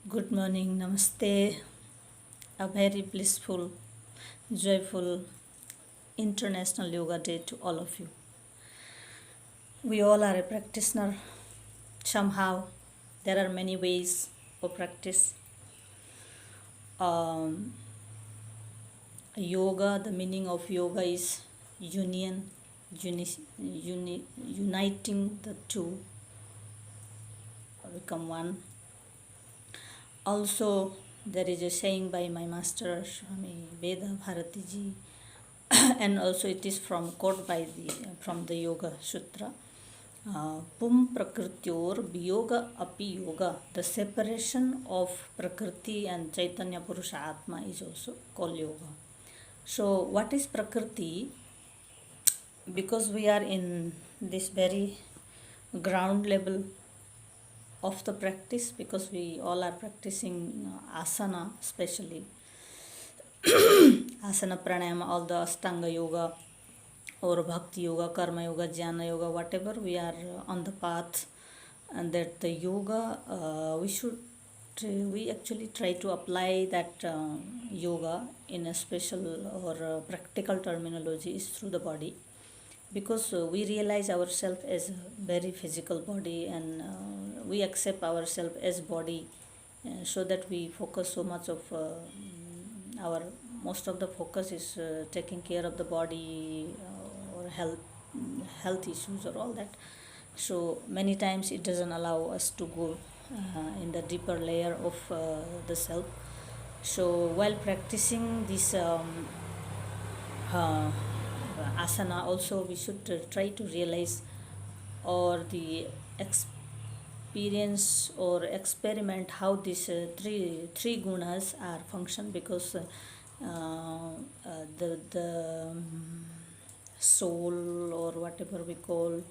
Good morning, namaste. A very blissful, joyful International Yoga Day to all of you. We all are a practitioner. Somehow, there are many ways of practice. Um, Yoga, the meaning of yoga is union, uniting the two, become one. Also, there is a saying by my master Swami Veda Bharati ji, and also it is quote from the Yoga Sutra. Pum Prakrityor Viyoga Api Yoga. The separation of Prakriti and Chaitanya Purusha Atma is also called yoga. So, what is Prakriti? Because we are in this very ground level of the practice, because we all are practicing asana, especially asana, pranayama, all the Ashtanga yoga or bhakti yoga, karma yoga, jnana yoga, whatever we are on the path, and that the yoga we actually try to apply that yoga in a special or practical terminology is through the body, because we realize ourselves as a very physical body, and we accept ourselves as body, so that we focus so much of our most of the focus is taking care of the body or health issues or all that. So many times it doesn't allow us to go in the deeper layer of the self. So while practicing this uh, asana, also we should try to realize or the experience or experiment how these three gunas are function, because the soul or whatever we call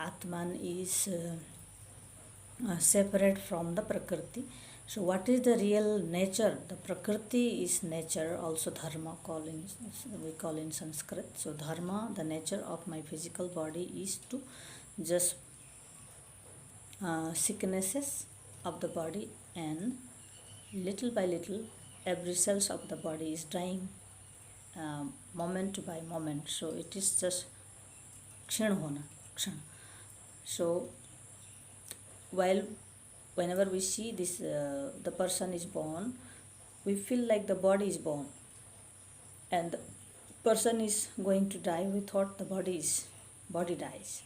Atman is separate from the Prakriti. So what is the real nature? The Prakriti is nature, also dharma we call in Sanskrit. So dharma, the nature of my physical body is to just sicknesses of the body, and little by little every cells of the body is dying moment by moment. So it is just kshan hona, kshan. So while whenever we see this the person is born, we feel like the body is born and the person is going to die. We thought the body dies,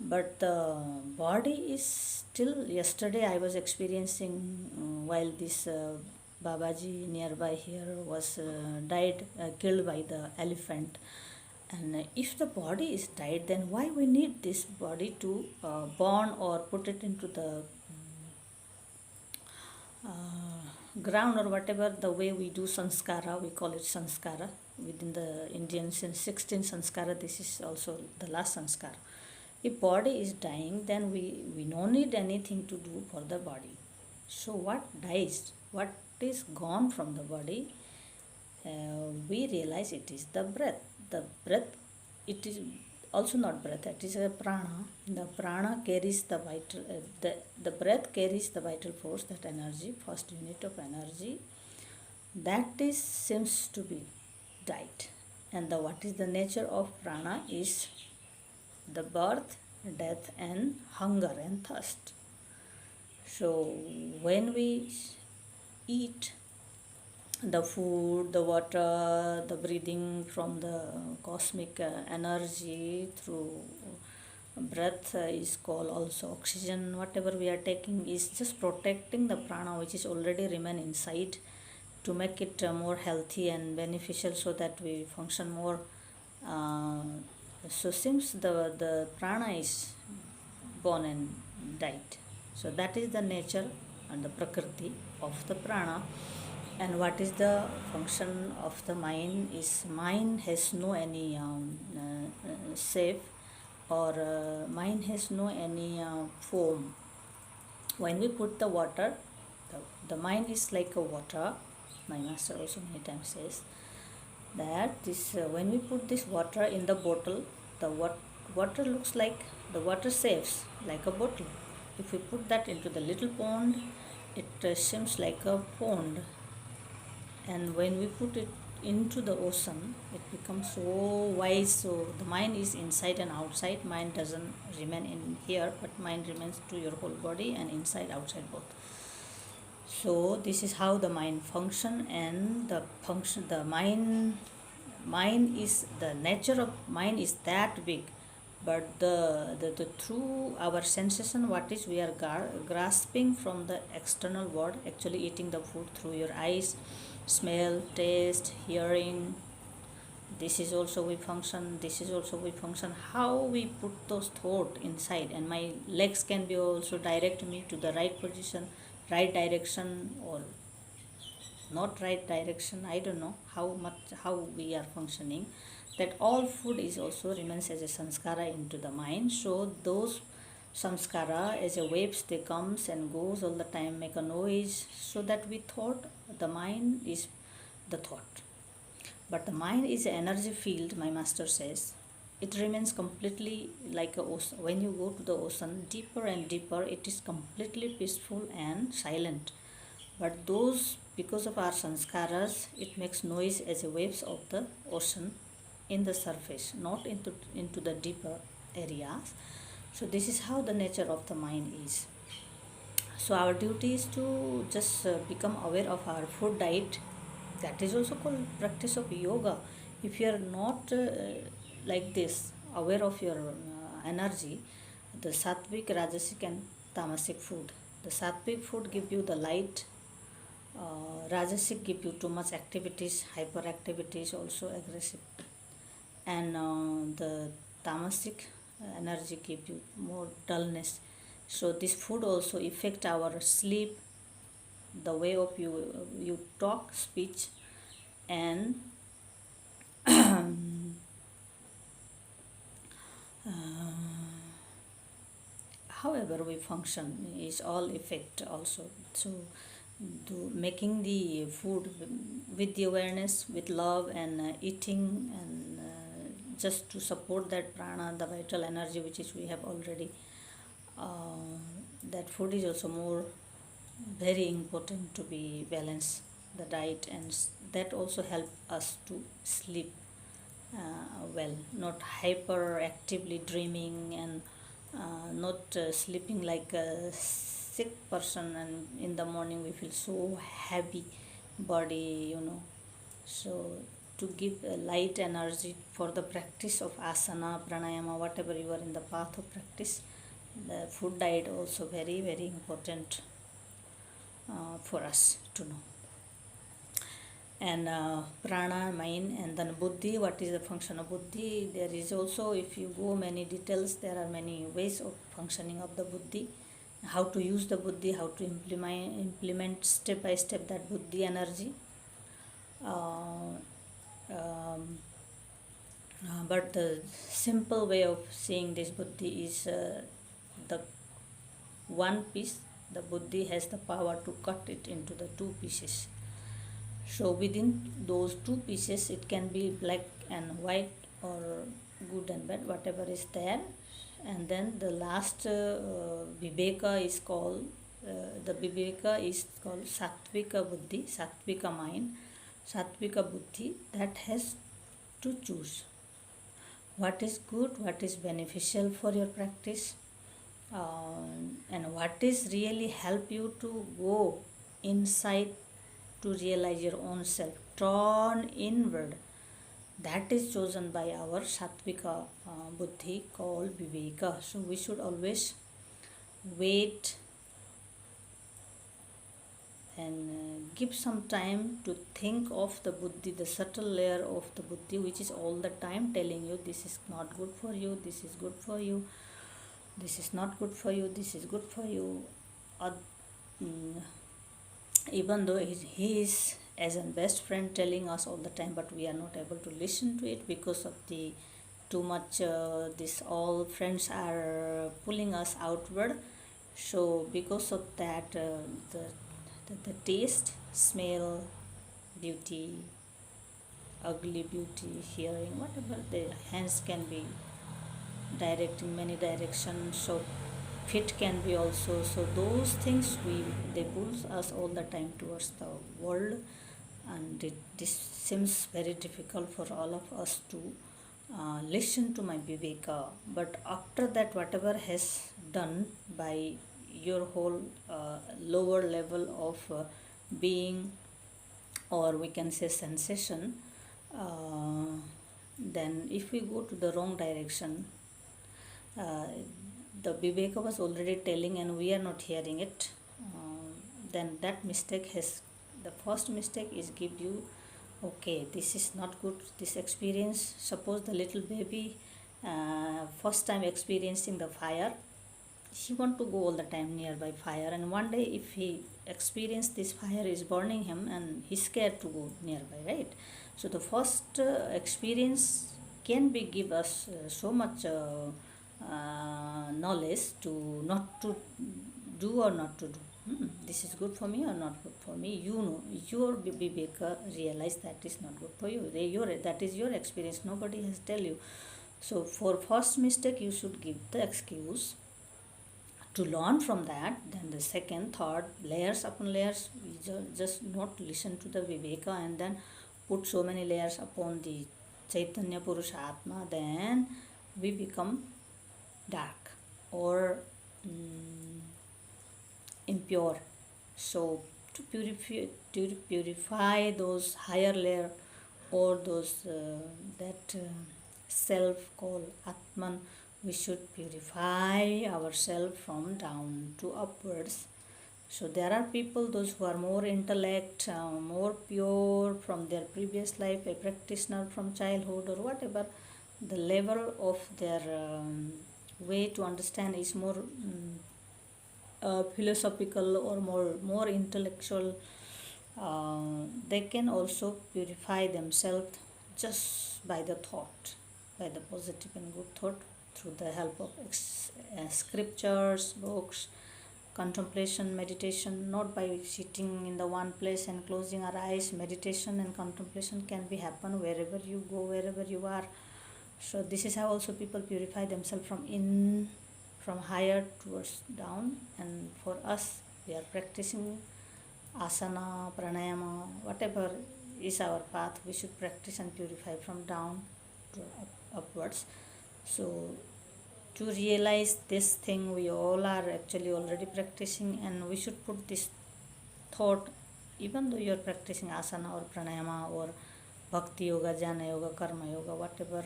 but the body is still. Yesterday I was experiencing while this Babaji nearby here was killed by the elephant. And if the body is died, then why we need this body to born or put it into the ground or whatever, the way we do sanskara, we call it sanskara within the Indian 16 sanskara. This is also the last sanskara. If body is dying, then we don't need anything to do for the body. So what dies, what is gone from the body, we realize it is the breath. The breath, it is also not breath, it is a prana. The prana carries the vital, the breath carries the vital force, that energy, first unit of energy, that is seems to be died. And what is the nature of prana is the birth, death, and hunger and thirst. So when we eat the food, the water, the breathing from the cosmic energy through breath is called also oxygen. Whatever we are taking is just protecting the prana which is already remain inside, to make it more healthy and beneficial, so that we function more. So since the prana is born and died, so that is the nature and the prakriti of the prana. And what is the function of the mind is, mind has no any shape, or mind has no any form. When we put the water, the mind is like a water. My master also many times says that this when we put this water in the bottle, the water looks like, the water saves like a bottle. If we put that into the little pond, it seems like a pond, and when we put it into the ocean, it becomes so wide. So the mind is inside and outside. Mind doesn't remain in here, but mind remains to your whole body and inside outside both. So this is how the mind function, and the mind is, the nature of mind is that big, but the through our sensation, what is we are grasping from the external world, actually eating the food through your eyes, smell, taste, hearing, this is also we function, this is also we function, how we put those thought inside. And my legs can be also direct me to the right position, right direction, or not right direction, I don't know how we are functioning. That all food is also remains as a sanskara into the mind. So those samskara as a waves, they comes and goes all the time, make a noise, so that we thought the mind is the thought. But the mind is an energy field, my master says. It remains completely like a ocean. When you go to the ocean, deeper and deeper, it is completely peaceful and silent. But those, because of our sanskaras, it makes noise as a waves of the ocean in the surface, not into the deeper areas. So this is how the nature of the mind is. So our duty is to just become aware of our food diet. That is also called practice of yoga. If you are not like this, aware of your energy, the sattvic, rajasic and tamasic food. The sattvic food give you the light, rajasic give you too much activities, hyperactivities, also aggressive, and the tamasic energy give you more dullness. So this food also affect our sleep, the way of you talk, speech, and however we function is all effect also. So making the food with the awareness, with love, and eating, and just to support that prana, the vital energy which is we have already, that food is also more very important to be balanced, the diet, and that also help us to sleep well, not hyperactively dreaming, and not sleeping like a sick person, and in the morning we feel so heavy body, so to give a light energy for the practice of asana, pranayama, whatever you are in the path of practice, the food diet also very very important for us to know. And prana, mind, and then buddhi. What is the function of buddhi? There is also, if you go many details, there are many ways of functioning of the buddhi, how to use the buddhi, how to implement step by step that buddhi energy. But the simple way of seeing this buddhi is the one piece. The buddhi has the power to cut it into the two pieces. So within those two pieces, it can be black and white, or good and bad, whatever is there. And then the last viveka is called, the viveka is called sattvika buddhi, sattvika mind, sattvika buddhi, that has to choose what is good, what is beneficial for your practice, and what is really help you to go inside to realize your own self, turn inward. That is chosen by our sattvika buddhi called viveka. So we should always wait and give some time to think of the buddhi, the subtle layer of the buddhi, which is all the time telling you this is not good for you, this is good for you, this is not good for you, this is good for you. Even though he is as a best friend telling us all the time, but we are not able to listen to it because of the too much this all friends are pulling us outward. So because of that, the taste, smell, beauty, ugly beauty, hearing, whatever, the hands can be direct in many directions. So fit can be also. So those things they pull us all the time towards the world, and this seems very difficult for all of us to listen to my viveka. But after that, whatever has done by your whole lower level of being, or we can say sensation, uh, then if we go to the wrong direction, uh, the viveka was already telling and we are not hearing it, then that mistake has, the first mistake is give you, okay, this is not good, this experience. Suppose the little baby first time experiencing the fire, he want to go all the time nearby fire, and one day if he experience this fire is burning him and he's scared to go nearby, right? So the first experience can be give us so much knowledge to not to do or not to do. This is good for me or not good for me. You know, your viveka realize that is not good for you. That is your experience. Nobody has tell you. So for first mistake, you should give the excuse. To learn from that, then the second, third, layers upon layers, we just not listen to the viveka and then put so many layers upon the Chaitanya Purusha Atma, then we become dark or impure. So to purify those higher layer, or those that self called Atman, we should purify ourselves from down to upwards. So there are people, those who are more intellect, more pure from their previous life, a practitioner from childhood or whatever, the level of their way to understand is more philosophical or more intellectual. They can also purify themselves just by the thought, by the positive and good thought, through the help of scriptures, books, contemplation, meditation, not by sitting in the one place and closing our eyes. Meditation and contemplation can be happen wherever you go, wherever you are. So this is how also people purify themselves from higher towards down. And for us, we are practicing asana, pranayama, whatever is our path, we should practice and purify from down to upwards. So to realize this thing, we all are actually already practicing, and we should put this thought, even though you are practicing asana or pranayama or bhakti yoga, jnana yoga, karma yoga, whatever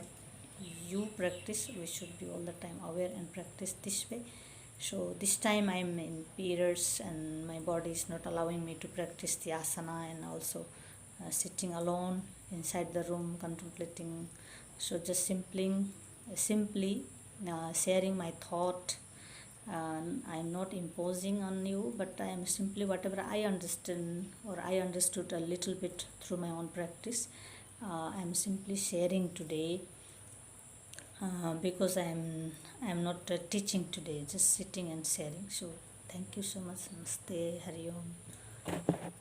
you practice, we should be all the time aware and practice this way. So this time I am in periods and my body is not allowing me to practice the asana, and also sitting alone inside the room contemplating. So just simply sharing my thought. I am not imposing on you, but I am simply whatever I understand or I understood a little bit through my own practice. I am simply sharing today, because I am not teaching today, just sitting and sharing. So thank you so much. Namaste, Hari Om.